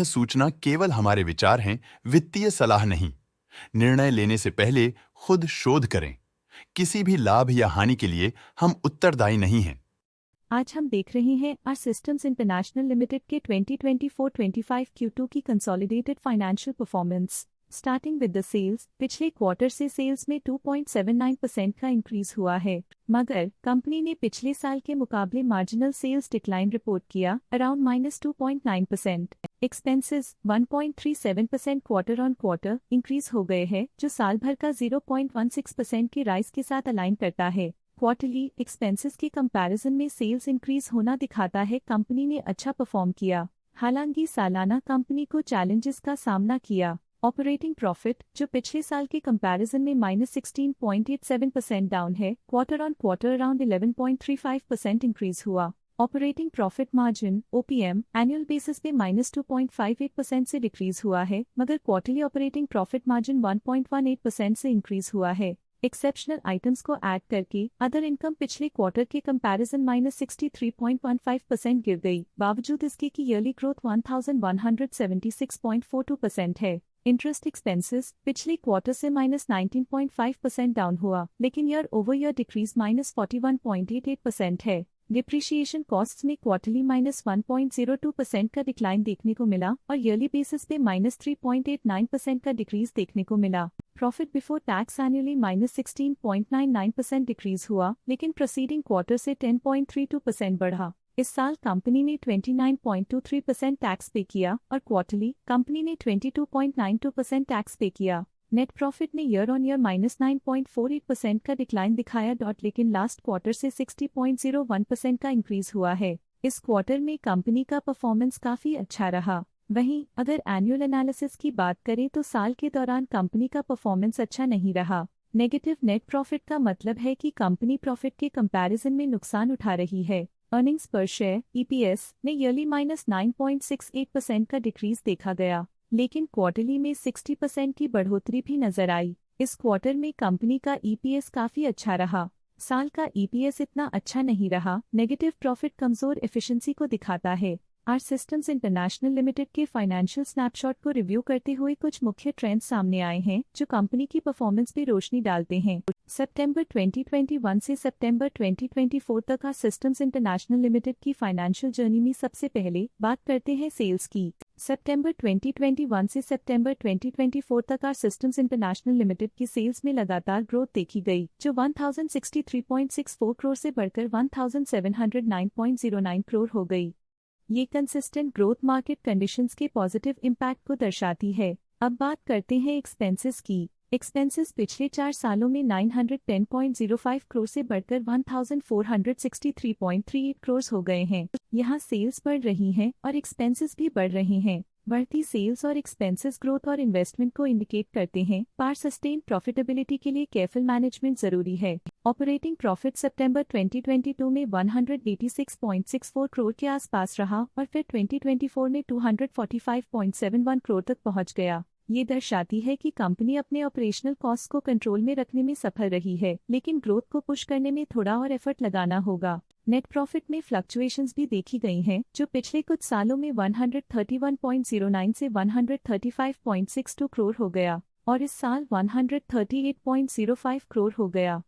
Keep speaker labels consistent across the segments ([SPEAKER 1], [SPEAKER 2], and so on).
[SPEAKER 1] सूचना केवल हमारे विचार हैं, वित्तीय सलाह नहीं। निर्णय लेने से पहले खुद शोध करें। किसी भी लाभ या हानि के लिए हम उत्तरदायी नहीं हैं।
[SPEAKER 2] आज हम देख रहे हैं आर सिस्टम्स इंटरनेशनल लिमिटेड के 2024-25 Q2 की consolidated financial performance. Starting with the sales, पिछले क्वार्टर से सेल्स में 2.79% का इंक्रीज हुआ है, मगर कंपनी ने पिछले साल के मुकाबले मार्जिनल सेल्स डिक्लाइन रिपोर्ट किया, around -2.9%। Expenses 1.37% quarter on quarter increase हो गए हैं, जो साल भर का 0.16% की राइज के साथ अलाइन करता है। क्वार्टरली एक्सपेंसेस के कंपैरिजन में सेल्स इंक्रीज होना दिखाता है कंपनी ने अच्छा परफॉर्म किया। हालांकि सालाना कंपनी को चैलेंजेस का सामना किया। ऑपरेटिंग प्रॉफिट, जो पिछले साल के कंपैरिजन में -16.87% डाउन है, quarter on quarter around 11.35% increase हुआ। Operating profit margin OPM annual basis पे -2.58% से डिक्रीज हुआ है, मगर क्वार्टरली ऑपरेटिंग प्रॉफिट मार्जिन 1.18% से इंक्रीज हुआ है। एक्सेप्शनल आइटम्स को ऐड करके अदर इनकम पिछले क्वार्टर के कंपैरिजन -63.15% गिर गई, बावजूद इसके कि ईयरली ग्रोथ 1176.42% है। इंटरेस्ट एक्सपेंसेस पिछले क्वार्टर से -19.5% डाउन हुआ, लेकिन ईयर ओवर ईयर डिक्रीज -41.88% है। डिप्रिशिएशन कॉस्ट्स में क्वार्टरली -1.02% का डिक्लाइन देखने को मिला और ईयरली बेसिस पे -3.89% का डिक्रीज देखने को मिला। Profit before tax annually -16.99% decrease हुआ, लेकिन प्रोसीडिंग क्वार्टर से 10.32% बढ़ा। इस साल कंपनी ने 29.23% टैक्स पे किया और क्वार्टरली कंपनी ने 22.92% टैक्स पे किया। नेट प्रॉफिट ने ईयर ऑन ईयर -9.48% का डिक्लाइन दिखाया, लेकिन लास्ट क्वार्टर से 60.01% का इंक्रीज हुआ है। इस क्वार्टर में कंपनी का परफॉर्मेंस काफी अच्छा रहा। वहीं अगर एनुअल एनालिसिस की बात करें तो साल के दौरान कंपनी का परफॉर्मेंस अच्छा नहीं रहा। नेगेटिव नेट प्रॉफिट का मतलब है कि कंपनी प्रॉफिट के कंपैरिजन में नुकसान उठा रही है। अर्निंग्स पर शेयर EPS ने ईयरली -9.68% का डिक्रीज देखा गया, लेकिन क्वार्टरली में 60% की बढ़ोतरी भी नजर आई। इस क्वार्टर में कंपनी का EPS काफी अच्छा रहा। साल का EPS इतना अच्छा नहीं रहा। नेगेटिव प्रॉफिट कमजोर एफिशिएंसी को दिखाता है। आर सिस्टम्स इंटरनेशनल लिमिटेड के फाइनेंशियल स्नैपशॉट को रिव्यू करते हुए कुछ मुख्य ट्रेंड्स सामने आए हैं, जो कंपनी की परफॉर्मेंस पे रोशनी डालते हैं। सितंबर 2021 से सितंबर 2024 तक आर सिस्टम्स इंटरनेशनल लिमिटेड की फाइनेंशियल जर्नी में सबसे पहले बात करते हैं सेल्स की। सितंबर 2021 से सितंबर 2024 तक आर सिस्टम्स इंटरनेशनल लिमिटेड की सेल्स में लगातार ग्रोथ देखी गई, जो 1063.64 करोड़ से बढ़कर 1709.09 करोड़ हो गई। ये कंसिस्टेंट ग्रोथ मार्केट कंडीशंस के पॉजिटिव इम्पैक्ट को दर्शाती है। अब बात करते हैं एक्सपेंसेस की। एक्सपेंसेस पिछले 4 सालों में 910.05 करोड़ से बढ़कर 1463.38 करोड़ हो गए हैं। यहाँ सेल्स बढ़ रही हैं और एक्सपेंसेस भी बढ़ रहे हैं। बढ़ती सेल्स और एक्सपेंसेस ग्रोथ और इन्वेस्टमेंट को इंडिकेट करते हैं, पर सस्टेन प्रॉफिटेबिलिटी के लिए केयरफुल मैनेजमेंट जरूरी है। ऑपरेटिंग प्रॉफिट सितंबर 2022 में 186.64 करोड़ के आसपास रहा और फिर 2024 में 245.71 करोड़ तक पहुंच गया। ये दर्शाती है कि कंपनी अपने ऑपरेशनल कॉस्ट को कंट्रोल में रखने में सफल रही है, लेकिन ग्रोथ को पुश करने में थोड़ा और एफर्ट लगाना होगा। नेट प्रॉफिट में फ्लक्चुएशंस भी देखी गई हैं, जो पिछले कुछ सालों में 131.09 से 135.62 करोड़ हो गया और इस साल 138.05 करोड़ हो गया।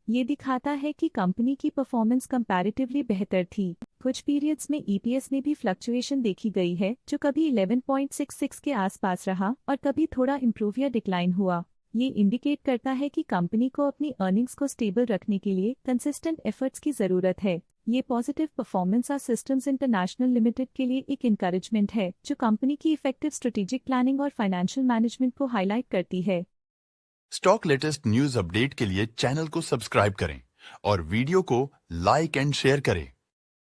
[SPEAKER 2] ये दिखाता है कि कंपनी की परफॉर्मेंस कंपैरेटिवली बेहतर थी। कुछ पीरियड्स में EPS में भी फ्लक्चुएशन देखी गई है, जो कभी 11.66 के आसपास रहा और कभी थोड़ा इम्प्रूव या डिक्लाइन हुआ। ये इंडिकेट करता है कि कंपनी को अपनी अर्निंग्स को स्टेबल रखने के लिए कंसिस्टेंट एफर्ट्स की जरूरत है। ये positive performance R Systems International Limited के लिए एक इंकरेजमेंट है, जो कंपनी की इफेक्टिव स्ट्रेटेजिक प्लानिंग और फाइनेंशियल मैनेजमेंट को हाईलाइट करती है।
[SPEAKER 1] स्टॉक लेटेस्ट न्यूज अपडेट के लिए चैनल को सब्सक्राइब करें और वीडियो को लाइक एंड शेयर करें।